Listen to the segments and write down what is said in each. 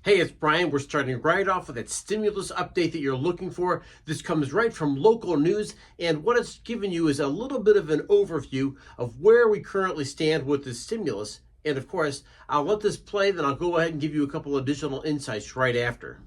Hey, it's Brian. We're starting right off with that stimulus update that you're looking for. This comes right from local news, and what it's given you is a little bit of an overview of where we currently stand with the stimulus. And of course, I'll let this play, then I'll go ahead and give you a couple additional insights right after.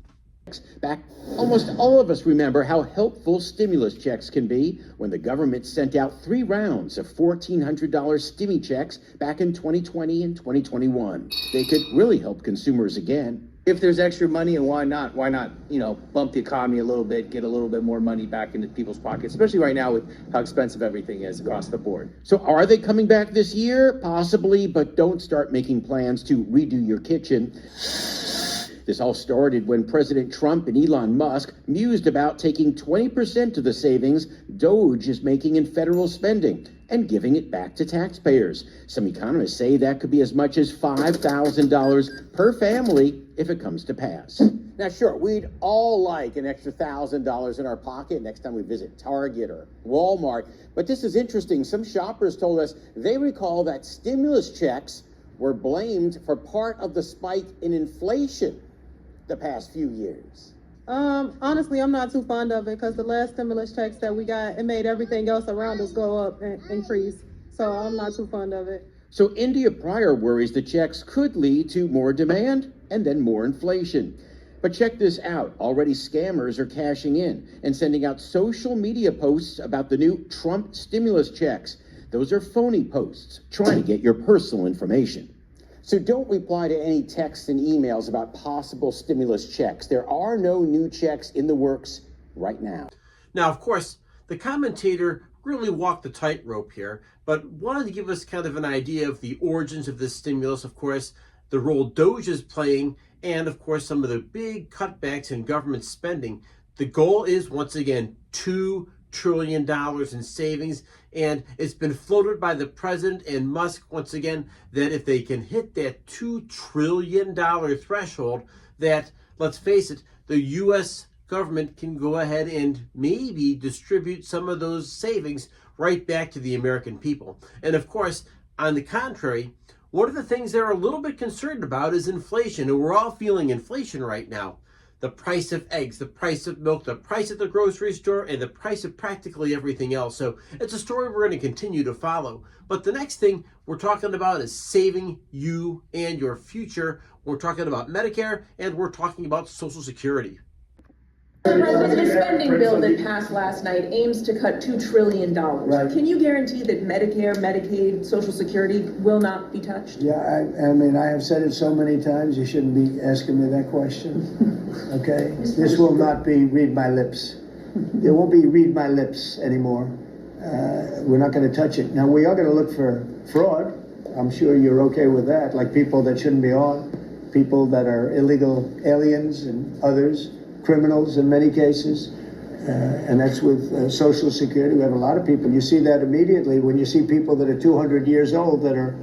Back, almost all of us remember how helpful stimulus checks can be when the government sent out 3 rounds of $1,400 stimmy checks back in 2020 and 2021. They could really help consumers again. If there's extra money, and why not, bump the economy a little bit, get a little bit more money back into people's pockets, especially right now with how expensive everything is across the board. So are they coming back this year? Possibly, but don't start making plans to redo your kitchen. This all started when President Trump and Elon Musk mused about taking 20% of the savings DOGE is making in federal spending and giving it back to taxpayers. Some economists say that could be as much as $5,000 per family if it comes to pass. Now, sure, we'd all like an extra $1,000 in our pocket next time we visit Target or Walmart. But this is interesting. Some shoppers told us they recall that stimulus checks were blamed for part of the spike in inflation the past few years. Honestly, I'm not too fond of it because the last stimulus checks that we got, it made everything else around us go up and increase. So I'm not too fond of it. So India Pryor worries the checks could lead to more demand and then more inflation. But check this out. Already scammers are cashing in and sending out social media posts about the new Trump stimulus checks. Those are phony posts trying to get your personal information. So don't reply to any texts and emails about possible stimulus checks. There are no new checks in the works right now. Now, of course, the commentator really walked the tightrope here, but wanted to give us kind of an idea of the origins of this stimulus, of course, the role DOGE is playing, and of course, some of the big cutbacks in government spending. The goal is, once again, $2 trillion in savings, and it's been floated by the president and Musk once again that if they can hit that $2 trillion threshold, that, let's face it, the U.S. government can go ahead and maybe distribute some of those savings right back to the American people. And of course, on the contrary, one of the things they're a little bit concerned about is inflation, and we're all feeling inflation right now. The price of eggs, the price of milk, the price at the grocery store, and the price of practically everything else. So it's a story we're going to continue to follow. But the next thing we're talking about is saving you and your future. We're talking about Medicare, and we're talking about Social Security. The president's spending bill that passed last night aims to cut $2 trillion. Right. Can you guarantee that Medicare, Medicaid, Social Security will not be touched? Yeah, I mean, I have said it so many times, you shouldn't be asking me that question. Okay? This will not be read my lips. It won't be read my lips anymore. We're not going to touch it. Now, we are going to look for fraud. I'm sure you're okay with that, like people that shouldn't be on, people that are illegal aliens and others. Criminals in many cases, and that's with Social Security. We have a lot of people. You see that immediately when you see people that are 200 years old that are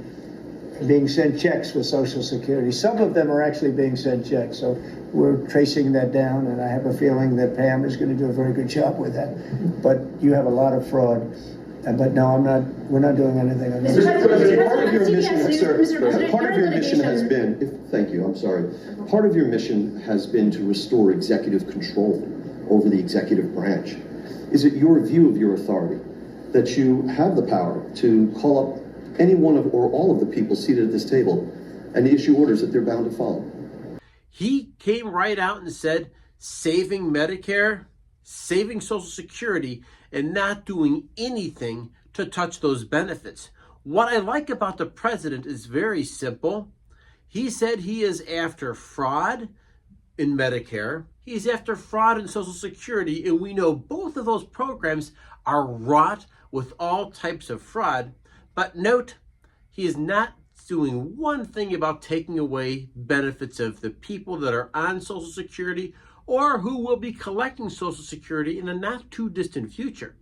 being sent checks with Social Security. Some of them are actually being sent checks, so we're tracing that down, and I have a feeling that Pam is going to do a very good job with that. But you have a lot of fraud. But no, I'm not. We're not doing anything on this. Mr. President, part of your mission, sir, part of your mission has been. Thank you. I'm sorry. Part of your mission has been to restore executive control over the executive branch. Is it your view of your authority that you have the power to call up any one of or all of the people seated at this table and issue orders that they're bound to follow? He came right out and said, saving Medicare, saving Social Security, and not doing anything to touch those benefits. What I like about the president is very simple. He said he is after fraud in Medicare. He's after fraud in Social Security, and we know both of those programs are wrought with all types of fraud. But note, he is not doing one thing about taking away benefits of the people that are on Social Security or who will be collecting Social Security in a not too distant future.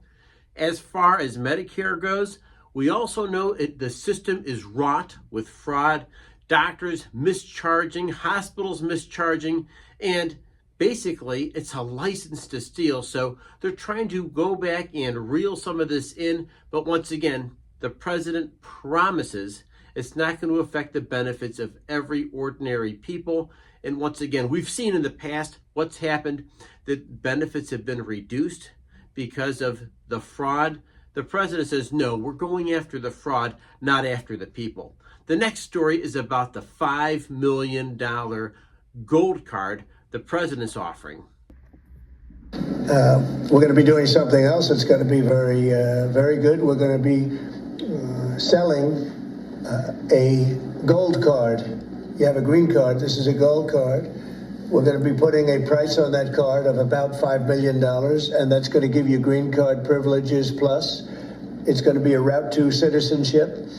As far as Medicare goes, we also know the system is wrought with fraud, doctors mischarging, hospitals mischarging, and basically it's a license to steal. So they're trying to go back and reel some of this in. But once again, the president promises it's not going to affect the benefits of every ordinary people. And once again, we've seen in the past what's happened, that benefits have been reduced because of the fraud. The president says, no, we're going after the fraud, not after the people. The next story is about the $5 million gold card the president's offering. We're going to be doing something else that's going to be very, very good. We're going to be selling a gold card. You have a green card. This is a gold card. We're going to be putting a price on that card of about $5 million, and that's going to give you green card privileges plus. It's going to be a route to citizenship,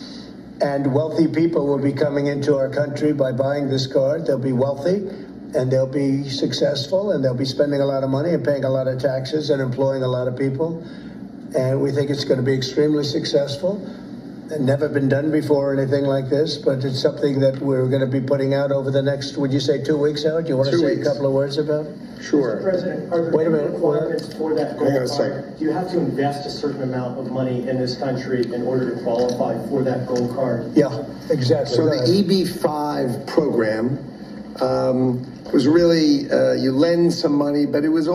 and wealthy people will be coming into our country by buying this card. They'll be wealthy, and they'll be successful, and they'll be spending a lot of money and paying a lot of taxes and employing a lot of people. And we think it's going to be extremely successful. And never been done before or anything like this, but it's something that we're going to be putting out over the next, would you say 2 weeks out? Do you want to say a couple of words about it? Sure. Mr. President, are there Wait a minute. requirements for that gold card? Do you have to invest a certain amount of money in this country in order to qualify for that gold card? Yeah, exactly. So the EB-5 program was really, you lend some money, but it was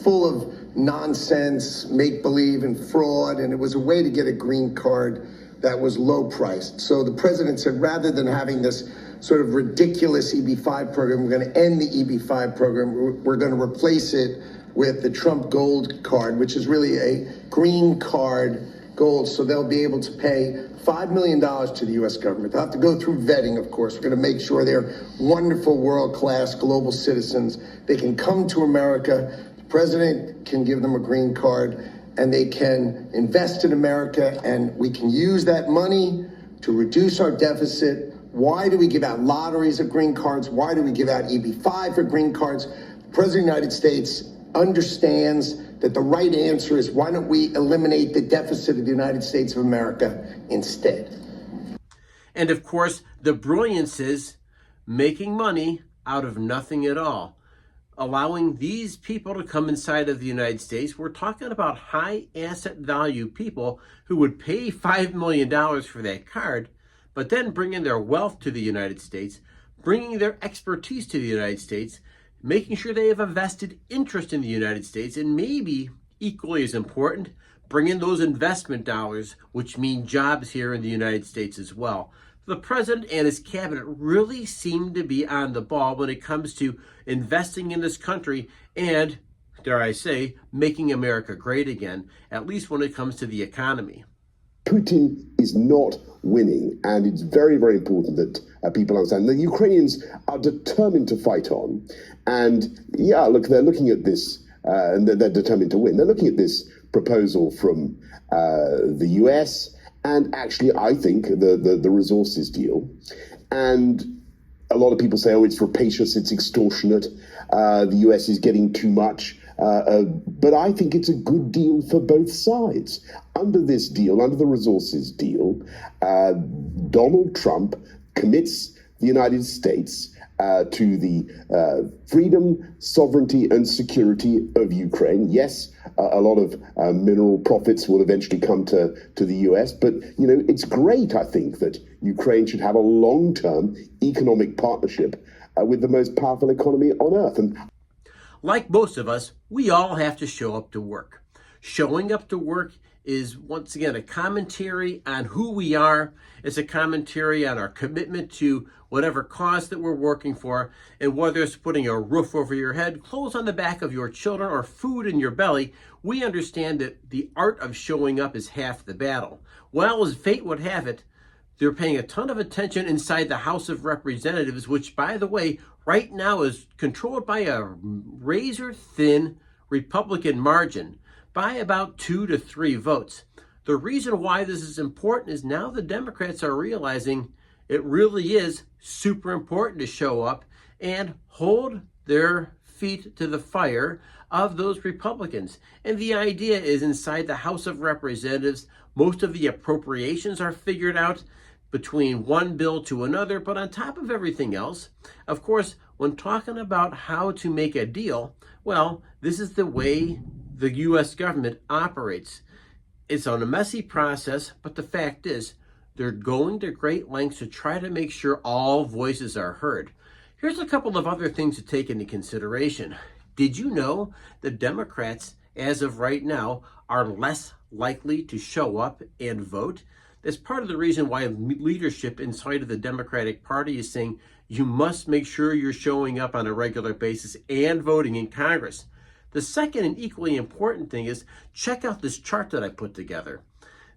full of nonsense, make-believe and fraud, and it was a way to get a green card that was low priced. So the president said, rather than having this sort of ridiculous EB-5 program, we're going to end the EB-5 program. We're going to replace it with the Trump Gold Card, which is really a green card gold. So they'll be able to pay $5 million to the U.S. government. They'll have to go through vetting, of course. We're going to make sure they're wonderful, world-class global citizens. They can come to America. The president can give them a green card, and they can invest in America, and we can use that money to reduce our deficit. Why do we give out lotteries of green cards? Why do we give out EB-5 for green cards? The President of the United States understands that the right answer is, why don't we eliminate the deficit of the United States of America instead? And of course, the brilliance is making money out of nothing at all. Allowing these people to come inside of the United States. We're talking about high asset value people who would pay $5 million for that card, but then bringing their wealth to the United States, bringing their expertise to the United States, making sure they have a vested interest in the United States, and maybe equally as important, bringing those investment dollars, which mean jobs here in the United States as well. The president and his cabinet really seem to be on the ball when it comes to investing in this country and, dare I say, making America great again, at least when it comes to the economy. Putin is not winning, and it's very, very important that people understand. The Ukrainians are determined to fight on, and yeah, look, they're looking at this, and they're determined to win. They're looking at this proposal from the US, and actually, I think the resources deal, and a lot of people say, oh, it's rapacious, it's extortionate, the US is getting too much, but I think it's a good deal for both sides. Under this deal, under the resources deal, Donald Trump commits the United States to the freedom, sovereignty, and security of Ukraine. Yes, a lot of mineral profits will eventually come to the US, but it's great, I think, that Ukraine should have a long-term economic partnership with the most powerful economy on earth. And like most of us, we all have to show up to work. Showing up to work is, once again, a commentary on who we are. It's a commentary on our commitment to whatever cause that we're working for, and whether it's putting a roof over your head, clothes on the back of your children, or food in your belly, we understand that the art of showing up is half the battle. Well, as fate would have it, they're paying a ton of attention inside the House of Representatives, which, by the way, right now is controlled by a razor-thin Republican margin by about 2 to 3 votes. The reason why this is important is now the Democrats are realizing it really is super important to show up and hold their feet to the fire of those Republicans. And the idea is, inside the House of Representatives, most of the appropriations are figured out between one bill to another. But on top of everything else, of course, when talking about how to make a deal, well, this is the way the U.S. government operates. It's on a messy process, but the fact is, they're going to great lengths to try to make sure all voices are heard. Here's a couple of other things to take into consideration. Did you know that Democrats, as of right now, are less likely to show up and vote? That's part of the reason why leadership inside of the Democratic Party is saying you must make sure you're showing up on a regular basis and voting in Congress. The second and equally important thing is check out this chart that I put together.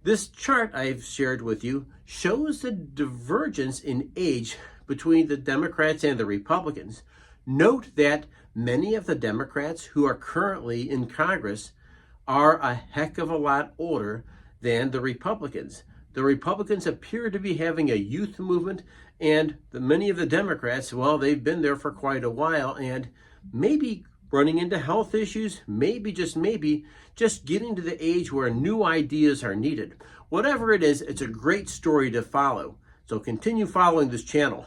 This chart I've shared with you shows the divergence in age between the Democrats and the Republicans. Note that many of the Democrats who are currently in Congress are a heck of a lot older than the Republicans. The Republicans appear to be having a youth movement, and many of the Democrats, well, they've been there for quite a while and maybe running into health issues, maybe, just getting to the age where new ideas are needed. Whatever it is, it's a great story to follow. So continue following this channel.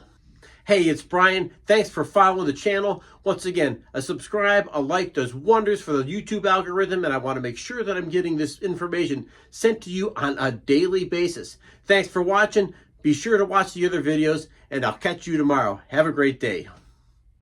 Hey, it's Brian. Thanks for following the channel. Once again, a subscribe, a like does wonders for the YouTube algorithm, and I want to make sure that I'm getting this information sent to you on a daily basis. Thanks for watching. Be sure to watch the other videos, and I'll catch you tomorrow. Have a great day.